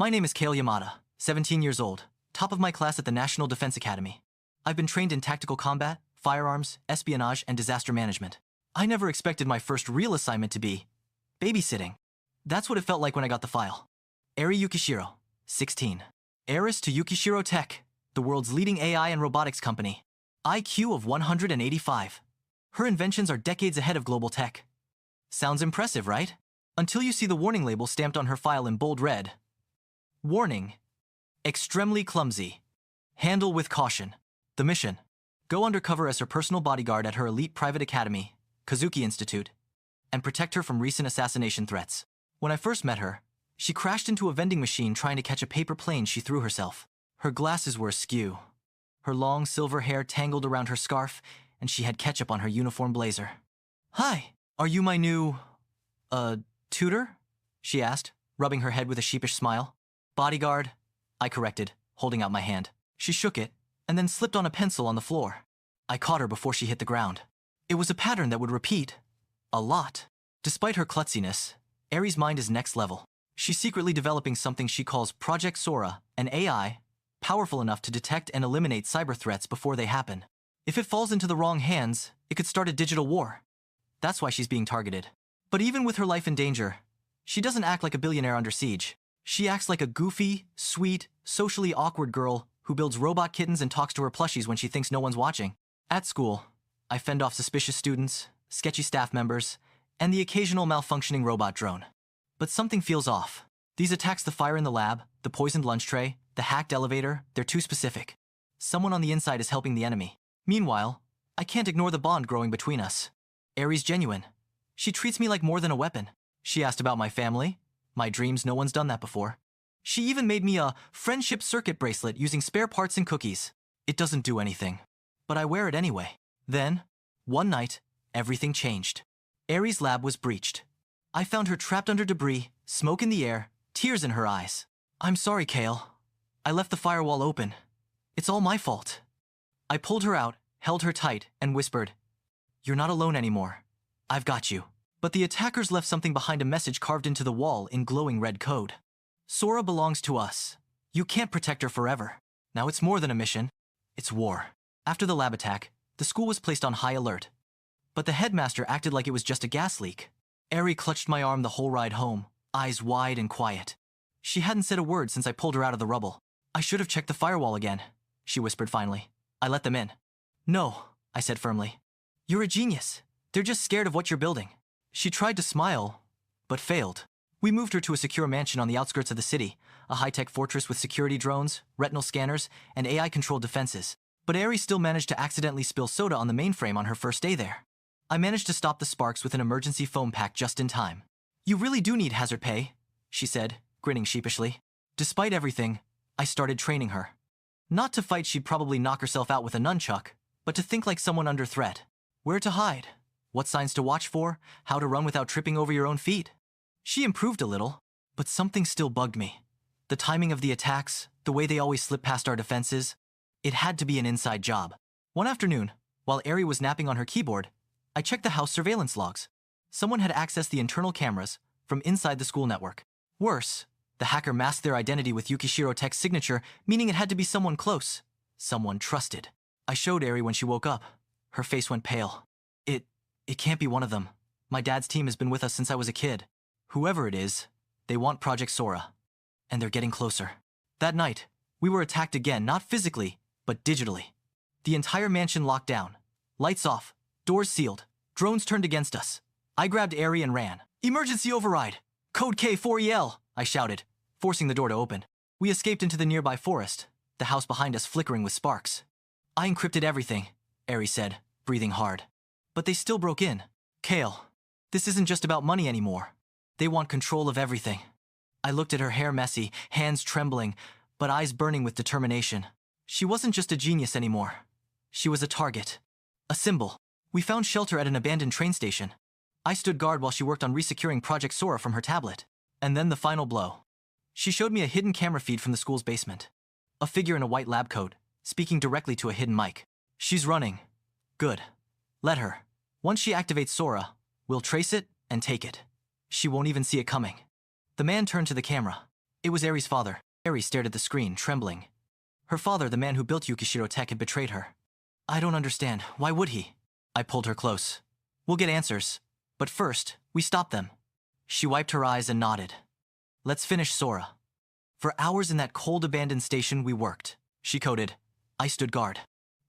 My name is Kael Yamada, 17 years old, top of my class at the National Defense Academy. I've been trained in tactical combat, firearms, espionage, and disaster management. I never expected my first real assignment to be babysitting. That's what it felt like when I got the file. Airi Yukishiro, 16. Heiress to Yukishiro Tech, the world's leading AI and robotics company. IQ of 185. Her inventions are decades ahead of global tech. Sounds impressive, right? Until you see the warning label stamped on her file in bold red. Warning. Extremely clumsy. Handle with caution. The mission. Go undercover as her personal bodyguard at her elite private academy, Kazuki Institute, and protect her from recent assassination threats. When I first met her, she crashed into a vending machine trying to catch a paper plane she threw herself. Her glasses were askew. Her long silver hair tangled around her scarf, and she had ketchup on her uniform blazer. "Hi, are you my new, tutor?" she asked, rubbing her head with a sheepish smile. "Bodyguard," I corrected, holding out my hand. She shook it, and then slipped on a pencil on the floor. I caught her before she hit the ground. It was a pattern that would repeat. A lot. Despite her klutziness, Airi's mind is next level. She's secretly developing something she calls Project Sora, an AI, powerful enough to detect and eliminate cyber threats before they happen. If it falls into the wrong hands, it could start a digital war. That's why she's being targeted. But even with her life in danger, she doesn't act like a billionaire under siege. She acts like a goofy, sweet, socially awkward girl who builds robot kittens and talks to her plushies when she thinks no one's watching. At school, I fend off suspicious students, sketchy staff members, and the occasional malfunctioning robot drone. But something feels off. These attacks, the fire in the lab, the poisoned lunch tray, the hacked elevator, they're too specific. Someone on the inside is helping the enemy. Meanwhile, I can't ignore the bond growing between us. Airi's genuine. She treats me like more than a weapon. She asked about my family, my dreams. No one's done that before. She even made me a friendship circuit bracelet using spare parts and cookies. It doesn't do anything, but I wear it anyway. Then, one night, everything changed. Airi's lab was breached. I found her trapped under debris, smoke in the air, tears in her eyes. "I'm sorry, Kael. I left the firewall open. It's all my fault." I pulled her out, held her tight, and whispered, "You're not alone anymore. I've got you." But the attackers left something behind, a message carved into the wall in glowing red code. "Sora belongs to us. You can't protect her forever." Now it's more than a mission. It's war. After the lab attack, the school was placed on high alert. But the headmaster acted like it was just a gas leak. Airi clutched my arm the whole ride home, eyes wide and quiet. She hadn't said a word since I pulled her out of the rubble. "I should have checked the firewall again," she whispered finally. "I let them in." "No," I said firmly. "You're a genius. They're just scared of what you're building." She tried to smile, but failed. We moved her to a secure mansion on the outskirts of the city, a high-tech fortress with security drones, retinal scanners, and AI-controlled defenses. But Airi still managed to accidentally spill soda on the mainframe on her first day there. I managed to stop the sparks with an emergency foam pack just in time. "You really do need hazard pay," she said, grinning sheepishly. Despite everything, I started training her. Not to fight, she'd probably knock herself out with a nunchuck, but to think like someone under threat. Where to hide, what signs to watch for, how to run without tripping over your own feet. She improved a little, but something still bugged me. The timing of the attacks, the way they always slip past our defenses. It had to be an inside job. One afternoon, while Airi was napping on her keyboard, I checked the house surveillance logs. Someone had accessed the internal cameras from inside the school network. Worse, the hacker masked their identity with Yukishiro Tech's signature, meaning it had to be someone close, someone trusted. I showed Airi when she woke up. Her face went pale. It can't be one of them. My dad's team has been with us since I was a kid. Whoever it is, they want Project Sora. And they're getting closer. That night, we were attacked again, not physically, but digitally. The entire mansion locked down. Lights off, doors sealed, drones turned against us. I grabbed Airi and ran. "Emergency override! Code K4EL!" I shouted, forcing the door to open. We escaped into the nearby forest, the house behind us flickering with sparks. "I encrypted everything," Airi said, breathing hard. "But they still broke in. Kael, this isn't just about money anymore. They want control of everything." I looked at her, hair messy, hands trembling, but eyes burning with determination. She wasn't just a genius anymore. She was a target. A symbol. We found shelter at an abandoned train station. I stood guard while she worked on resecuring Project Sora from her tablet. And then the final blow. She showed me a hidden camera feed from the school's basement. A figure in a white lab coat, speaking directly to a hidden mic. "She's running." "Good. Let her. Once she activates Sora, we'll trace it and take it. She won't even see it coming." The man turned to the camera. It was Airi's father. Airi stared at the screen, trembling. Her father, the man who built Yukishiro Tech, had betrayed her. I don't understand. Why would he? I pulled her close. We'll get answers. But first, we stop them. She wiped her eyes and nodded. Let's finish Sora. For hours in that cold abandoned station we worked. She coded. I stood guard.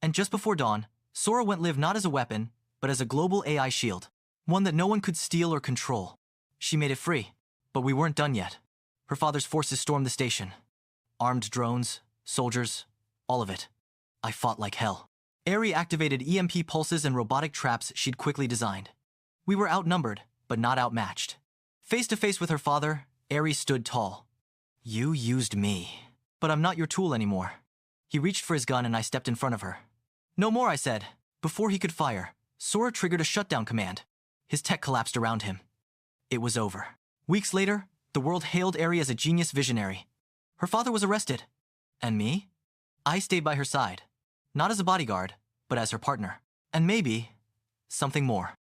And just before dawn, Sora went live not as a weapon, but as a global AI shield. One that no one could steal or control. She made it free. But we weren't done yet. Her father's forces stormed the station. Armed drones, soldiers, all of it. I fought like hell. Airi activated EMP pulses and robotic traps she'd quickly designed. We were outnumbered, but not outmatched. Face to face with her father, Airi stood tall. You used me. But I'm not your tool anymore. He reached for his gun and I stepped in front of her. No more, I said. Before he could fire, Sora triggered a shutdown command. His tech collapsed around him. It was over. Weeks later, the world hailed Airi as a genius visionary. Her father was arrested. And me? I stayed by her side. Not as a bodyguard, but as her partner. And maybe, something more.